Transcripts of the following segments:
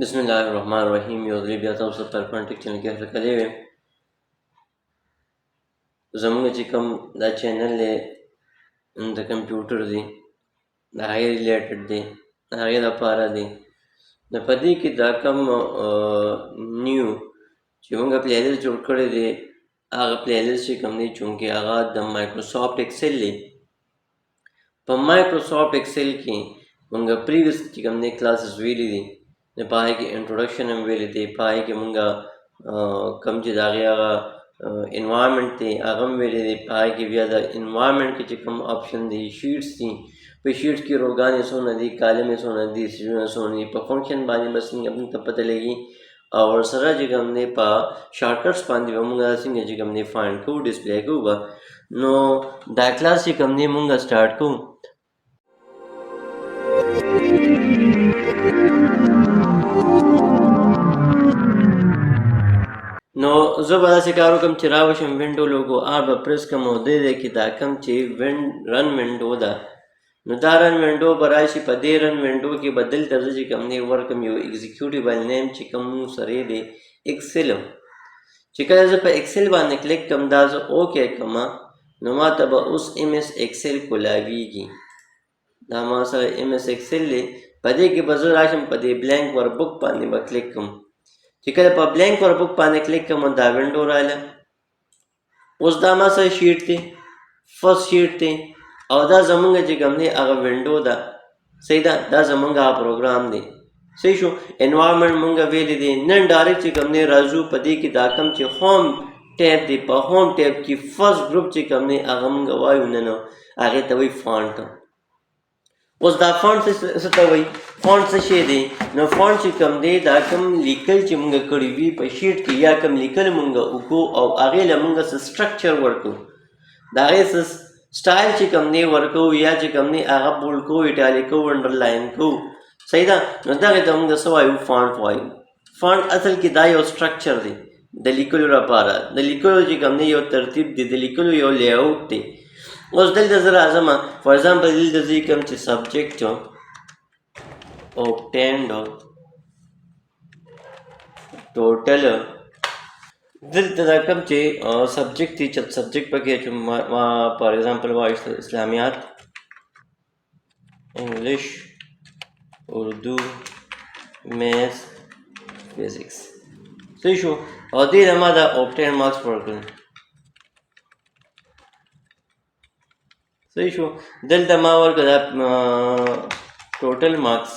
بسم الله الرحمن الرحیم. یو ځل بیا تاسو ته پرپانټیک چینل کې هرکلی ویم. زمونږ چې کوم دا چینل دی د کمپیوټر دی، د هغې ریلیټډ دی، د هغې دپاره دی. نو په دې کې دا کوم نیو چې مونږ پلی لیست جوړ کړی دی، هغه پلی لیست چې کوم دی چونکې هغه د مایکروسافټ ایکسل دی. په مایکروسافټ ایکسل کې مونږ پریویس چې کوم دی کلاسز ویلي دي، د په هغې کې انټروډکشن هم ویلی دی، په هغې کې مونږ کوم چې د هغې هغه انوایرمنټ دی هغه هم ویلی دی، په هغې کې بیا د انوایرمنټ کې چې کوم آپشن دی، شیټس دي، په شیټس کې روګانې څونه دي، کالمې څونه دي، سیریزونه څونه دي، په فنکشن باندې به څنګه موږ ته پته لګي، او ورسره چې کوم دی په شارټکټس باندې به موږ څنګه چې کوم دی فایند کوو، ډسپلی کوو به. نو دا کلاس چې کوم دی موږ سټارټ کوو. نو زه به داسې کار وکړم چې راوشم وینډو لوګو آر به پریس کړم او دې ځای کې دا کوم چې رن وینډو ده، نو دا رن وینډو به راشي. په دې رن وینډو کې به دلته زه چې کوم دی ورکړم یو ایگزیکیوټیبل نیم چې کوم سره دی ایکسل. چې کله زه په ایکسل باندې کلیک کړم دا زه اوکې کړم، نو ما ته به اوس ایم ایس ایکسل کولاویږي. دا ما سره ایم ایس ایکسل دی. په دې کې به زه راشم په دې بلینک وربک باندې به کلیک کړم. چې کله په بلینک وربک باندې کلیک کوم دا وینډو رااله. اوس دا ما سره شیټ دی، فرست شیټ دی، او دا زمونږ چې کوم دی هغه وینډو ده. صحیح ده، دا زمونږ هغه پروګرام دی. صحیح شو. انوایرمنټ مونږ ویلی دی. نن ډایرکټ چې کوم دی راځو په دې کې دا کوم چې هوم ټیب دی، په هوم ټیب کې فرست ګروپ چې کوم دی هغه مونږ وایو نه هغې ته وایي فانټ. اوس دا فونټ څه ته وایي؟ فونټ څه شی دی؟ نو فونټ چې کوم دی دا کوم لیکل چې مونږ کړي وي په شیټ کې، یا کوم لیکل مونږ وکړو او هغې له مونږ څه سټرکچر ورکړو، د هغې څه سټایل چې کوم دی ورکوو، یا چې کوم دی هغه بولډ کوو، ایټالیک کوو، انډرلاین کوو. صحیح ده. نو دغې ته مونږ څه وایو؟ فونټ وایو. فونټ اصل کې دا یو سټرکچر دی د لیکلو لپاره. د لیکلو چې کوم دی یو ترتیب دی، د لیکلو یو لی آوټ دی. اوس دلته زه راځم، فار ایگزامپل دلته زه کوم چې سبجیکټ obtained ټوټل، دلته دا کوم چې سبجیکټ دی، چې سبجیکټ پکې چې ما فار ایگزامپل وایسته اسلامیات، انګلیش، اردو، میث، فزکس. صحیح شو. او دې نه ما دا obtain مارکس ورکړل. صحیح شو. دلته ما ورکړه دا ټوټل مارکس،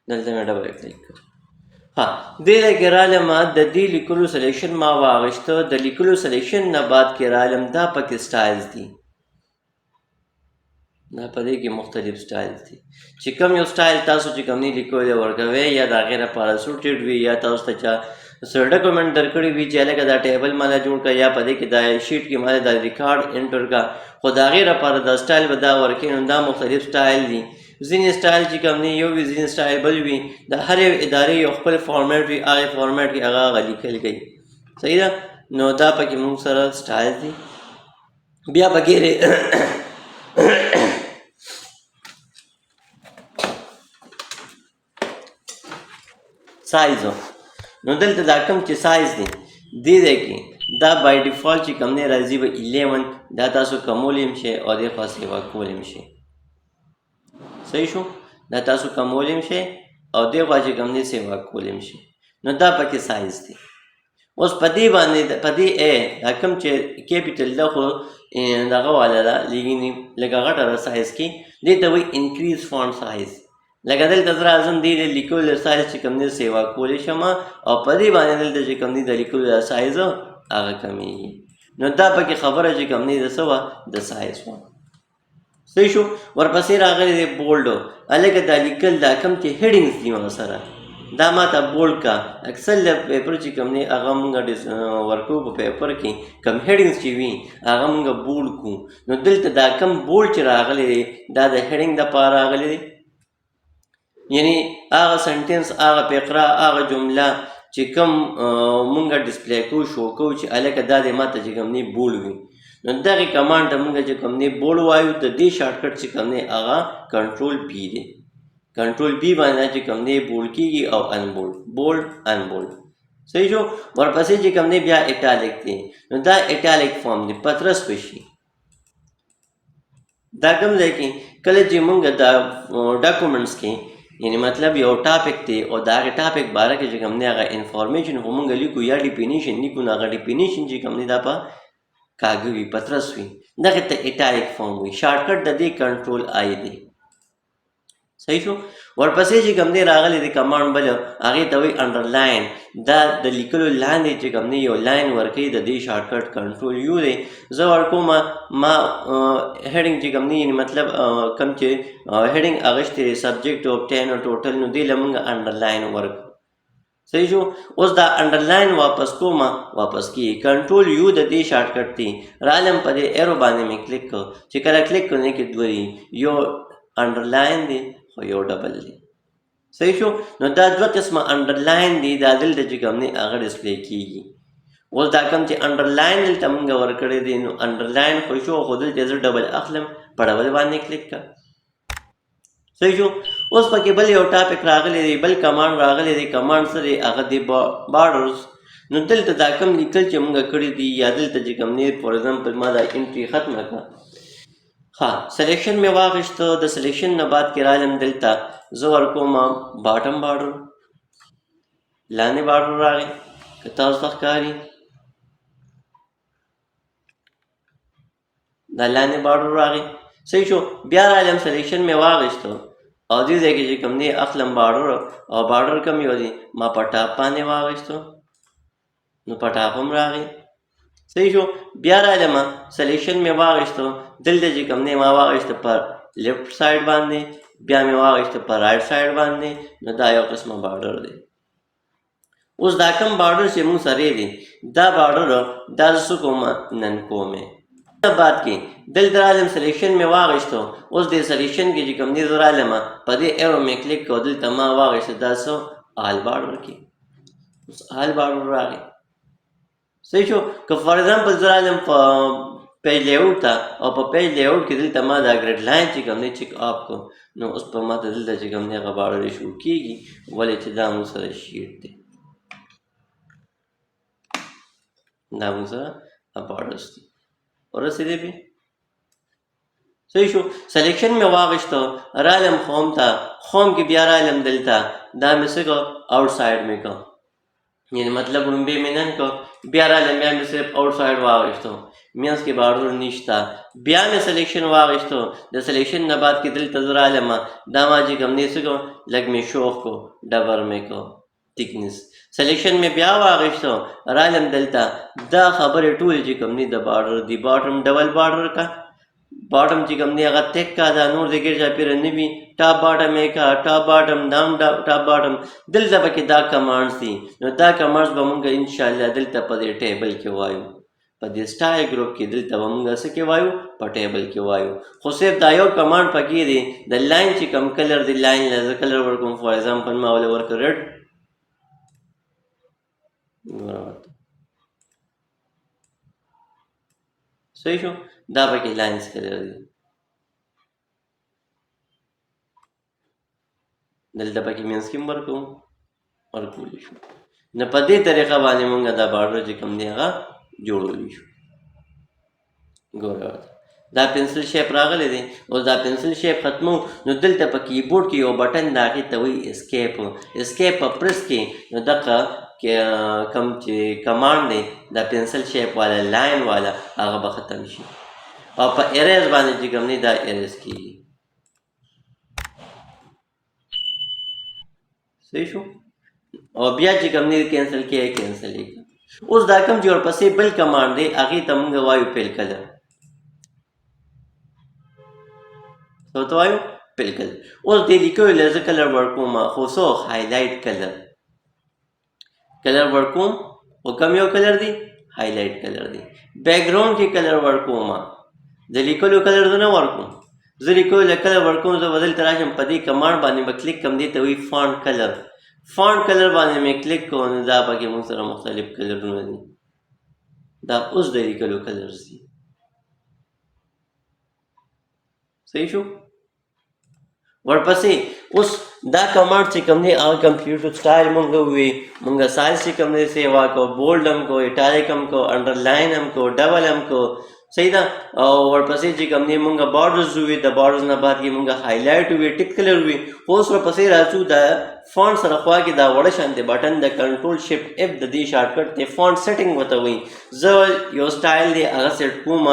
دلته مې ډبل کلیک کړ. ها دې ځای کې رالم، د دې لیکلو سلیکشن ما واغېسته. د لیکلو سلیکشن نه بعد کې رالم، دا پکې سټایلز دي. دا په دې کې مختلف سټایلز دي. چې کوم یو سټایل تاسو چې کوم نه لیکلی ورکوئ، یا د هغې لپاره سوټډ وي، یا تاسو ته چا سره ډاکومنټ درکړی وي چې هلکه دا ټیبل ماله جوړ کړه، یا په دې کې دا شیټ کې ماله دا ریکارډ انټر کړه، خو د هغې لپاره دا سټایل به دا ورکوي. نو دا مختلف سټایل دي. ځینې سټایل چې کوم دی یو وي، ځینې سټایل بل وي. د هرې ادارې یو خپل فارمیټ وي، هغې فارمیټ کې هغه لیکل کوي. صحیح ده. نو دا پکې موږ سره سټایل دي. بیا پکې سایز. نو دلته دا کوم چې سایز دی، دې ځای کې دا بای ډیفالټ چې کوم دی راځي به 11. دا تاسو کمولی هم شئ او دې خوا سیوا کولی هم شئ. صحیح شو. دا تاسو کمولی هم شئ او دې خوا چې کوم دی سیوا کولی هم شئ. نو دا پکې سایز دی. اوس په دې باندې په دې دا کوم چې کیپیټل ده، خو دغه والا ده لږه غټه ده سایز کې، دې ته وایي انکریز فونټ سایز. لکه دلته زه راځم دې د لیکلو سایز چې کوم دی سیوا کولی شم، او په دې باندې دلته چې کوم دی د لیکلو سایز هغه کمیږي. نو دا پکې خبره چې کوم دی د څه وه؟ د سایز وه. صحیح شو. ورپسې راغلی دی بولډ. هلکه دا لیکل دا کوم چې هیډینګز دي ما سره، دا ما ته بولډ کا. اکثر پیپر چې کوم دی هغه مونږ ورکوو په پیپر کې، کوم هیډینګز چې وي هغه مونږ بولډ کوو. نو دلته دا کوم بولډ چې راغلی دی دا د هیډینګ دپاره راغلی دی، یعنی هغه سنټینس، هغه فقره، هغه جمله چې کوم مونږ ډسپلی کوو، شو کوو چې هلکه دا دی ما ته چې کوم دی بولډ وي. نو دغې کمانډ ته مونږ چې کوم دی بولډ وایو. د دې شارټکټ چې کوم دی هغه کنټرول پی دی. کنټرول بی باندې چې کوم دی بولډ کیږي او ان بولډ بولډ ان بولډ صحیح شو. ورپسې چې کوم دی بیا اټالیک دی نو دا اټالیک فارم دی پترس وشي. دا کوم ځای کې کله چې موږ دا ډاکومنټس کې یعنی مطلب یو ټاپک دی او دا هغه ټاپک باره کې چې کوم دی هغه انفارمیشن خو موږ لیکو یا ډیفینیشن لیکو نو هغه ډیفینیشن چې کوم دی دا په کاږه وي پترس وي دغه ته اټالیک فارم وي. شارټکټ د دې کنټرول آی دی صحیح شو. ورپسې چې کوم دی راغلی د کمانډ بل هغې ته وایي انډرلاین. دا د لیکلو لاندې چې کوم دی یو لاین ورکوي د دې شارټکټ کنټرول یو دی. زه ورکوم ما هیډینګ چې کوم دی یعنی مطلب کوم چې هیډینګ اغوښتې دی سبجیکټ او ټین او ټوټل نو دې له موږ انډرلاین ورکړو صحیح شو. اوس دا انډرلاین واپس کوم واپس کیږي کنټرول یو د دې شارټکټ دی. رالم په دې ایرو باندې مې کلیک کړ چې کله کلیک کړو نه کې دوه یو انډرلاین دی خو یو ډبل دی صحیح شو. نو دا دوه قسمه انډرلاین دی دا دلته چې کوم دی هغه ډسپلی کیږي. اوس دا کوم چې انډرلاین دلته موږ ورکړی دی نو انډرلاین خو شو خو دلته زه ډبل اخلم په ډبل باندې کلیک کړه صحیح شو. اوس پکې بل یو ټاپک راغلی دی بل کمانډ راغلی دی کمانډ سره هغه دی بارډرز. نو دلته دا کوم لیکل چې موږ کړی دی یا دلته چې کوم دی فور ایگزامپل ما دا انټری ختمه کړه ها سلیکشن مې واغشته د سلیکشن نه بعد کې رالم دلته زه ورکوم باټم بارډر لاندې بارډر راغی که تاسو ته ښکاري دا لاندې بارډر راغی صحیح شو. بیا رالم سلیکشن مې واغشته او دې ځای کې چې کوم دی اخلم بارډر او بارډر کوم یو دی ما په ټاپ باندې واغشته نو په ټاپ هم راغی صحیح شو. بیا رالم سلیکشن مې واغشته دلته چې کوم دی ما واغشته پر لیفټ سایډ باندې بیا مې واغشته پر رائټ سایډ باندې نو دا یو قسمه بارډر دی. اوس دا کوم بارډر چې موږ سره دی دا بارډر دا څه کوم نن کومه بعد کې دلته رالم سلیکشن مې واغشته اوس د سلیکشن کې چې کوم دی زه رالم په دې ایرو مې کلیک کړو دلته ما واغشته دا څه آل بارډر کې اوس آل بارډر راغی صحیح شو. که فار ایگزامپل زه رالم په پیج لیاوټ ته او په پیج لیاوټ کې دلته ما دا ګریډ لاین چې کوم دی چیک اپ کړو نو اوس په ما ته دلته چې کوم دی هغه بارډر شو کېږي ولې چې دا موږ سره شیټ دی دا موږ سره بارډرز دي ورسېدې پې صحیح شو. سلیکشن مې واغشته رالم خوم ته خوم کې بیا رالم دلته دا مې څه کړه آوټ سایډ مې کړه یعنی مطلب لومبې مې نن کړه بیا رالم بیا مې صرف آوټ سایډ واغشته مینس کې بارډر نشته بیا مې سلیکشن واغشته د سلیکشن نه بعد کې دلته زه رالم دا ما چې کوم دی څه کړه لږ مې شوق کړو ډبر مې کړو تھکنس سلیکشن مې بیا واغشته رالم دلته دا خبرې ټول چې کوم دی د بارډر دی باټم ډبل بارډر کا باټم چې کوم دی هغه تک کا دا نور د ګیر چاپیره نه وي ټاپ باټم یې کا ټاپ باټم دام ټاپ باټم دلته پکې دا کمانډز دي نو دا کمانډز به مونږ انشاءالله دلته په دې ټیبل کې وایو په دې سټایل ګروپ کې دلته به مونږ څه کې وایو په ټیبل کې وایو خو صرف دا یو کمانډ پکې دی د لاین چې کوم کلر دی لاین له کلر ورکوم فار ایگزامپل ما ولې ورکړ ریډ صحیح شو. دا پکې لاینز کلر دی دلته پکې مینس کې ورکوم ورکولی شو نو په دې طریقه باندې مونږ دا بارډر چې کوم دی هغه جوړولی شو. ګوره دا پنسل شیپ راغلی دی اوس دا پنسل شیپ ختمو نو دلته په کیبورډ کې یو بټن د هغې ته وایي اسکیپ په پرس کې نو دغه کوم چې کمانډ دی دا پنسل شیپ والا لاین والا هغه به ختم شي او په اریز باندې چې کوم دی دا اریز کېږي صحیح شو. او بیا چې کوم دی کینسل کېږي اوس دا کوم چې ورپسې بل کمانډ دی هغې ته موږ وایو پیل کلر څه ته وایو پیل کلر. اوس دې لیکلو له زه کلر ورکوم خو څو هایلایټ کلر ورکوم او کوم یو کلر دی هایلایټ کلر دی. بیک ګراوند کې کلر ورکوم د لیکلو کلر زه نه ورکوم زه لیکلو له کلر ورکوم زه به دلته راشم په دې کمانډ باندې به کلیک کوم دې ته وایي فانټ کلر باندې مې کلیک کوم دا پکې موږ سره مختلف کلرونه دي دا اوس د لیکلو کلرز دي صحیح شو. ورپسې اوس دا کمانډ چې کوم دی هغه کمپیوټر سټایل مونږ وی مونږ سایز چې کوم دی سیوا کو بولډ هم کو ایټالیک هم کو انډرلاین هم کو ډبل هم کو صحیح ده او ورپسې چې کوم دی مونږ بارډرز وی د بارډرز نه بعد کې مونږ هایلایټ وی ټیک کلر وی اوس ورپسې راځو د فونټ سره خوا کې دا وړه شانتي بټن د کنټرول شفټ اف د دې شارټکټ ته فونټ سیټینګ وته وي زه یو سټایل دی هغه سیټ کوم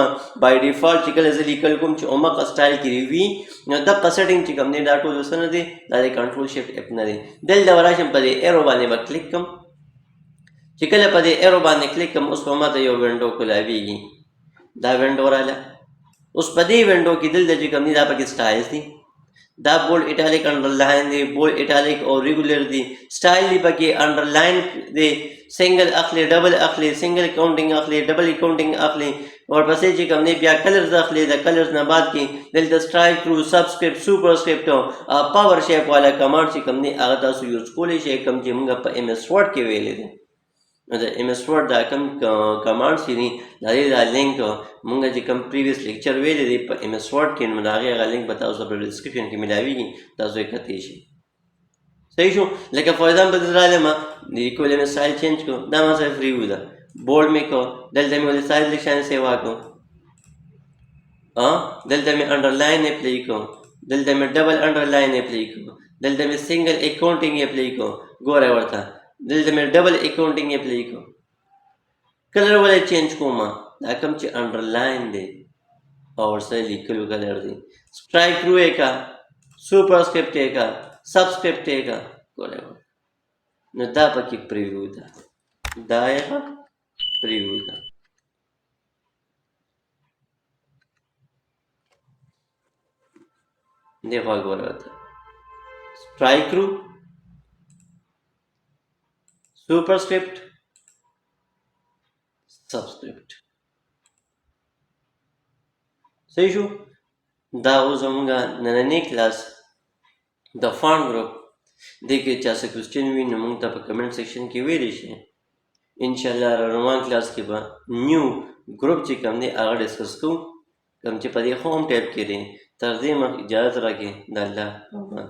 بای ډیفالت چې کله زه لیکل کوم چې اومق سټایل کې وی نو د سیټینګ چې کوم دی دا ټول وسنه دی دا د کنټرول شفټ اف نه دی دلته وراشم په دې ایرو باندې به کلیک کوم چې کله په دې ایرو باندې کلیک کوم اوس په ماته یو وینډو کولاویږي دا وینډو رااله اوس په دې وینډو کې دلته چې کوم دی دا پکې سټایلز دي دا بولډ ایټالیک انډرلاین دی بولډ ایټالیک او ریګولر دی سټایل دی پکې انډرلاین دی سنگل اخلي ډبل اخلي سنگل کاونټینګ اخلي ډبل کاونټینګ اخلي ورپسې چې کوم دی بیا کلرز اخلي د کلرز نه بعد کې دلته سټرایک تھرو سبسکرپټ سوپرسکرپټ او پاور شیپ والا کمانډ چې کوم دی هغه تاسو یوز کولی شئ کوم چې موږ په ایم ایس ورډ کې ویلې دي نو د ایم ایس ورډ دا کوم کمانډ چې دي د دې دا لینک مونږ چې کوم پریویس لیکچر ویلې دي په ایم ایس ورډ کې نو د هغې لینک به تاسو په ډسکرپشن کې ملاویږي تاسو یې کتلی شئ صحیح شو لکه فار ایگزامپل زه راغلم د لیکلو مې سټایل چینج کړو دا ما سره فري وو ده بولډ مې کړو دلته مې ولې سایز لیک شان سیوا کړو دلته مې انډرلاین اپلی کړو دلته مې ډبل انډرلاین اپلی کړو دلته مې سنگل اکاونټینګ اپلی کړو ګوره ورته دلته مې ډبل اکاونټینګ اپلی کړو کلر ولې چینج کوم دا کوم چې انډرلاین دی او ورسره لیکلو کلر دی سټرایک تھرو یې کا سوپرسکرپټ یې کا سبسکرپټ یې کا ګوره نو دا پکې پریویو ده دا یې پریویو ده دی خوا ګوره ورته سټرایک تھرو superscript subscript صحیح شو دا اوس زموږ نننی کلاس د فونټ ګروپ دې کې چا څه کوېسچن وي نو موږ ته په کمنټ سیکشن کې ویلی شي انشاءالله روان کلاس کې به نیو ګروپ چې کوم دی هغه ډسکس کوو کوم چې په دې هوم ټیب کې دی تر دې مخکې اجازت راکړئ د الله امان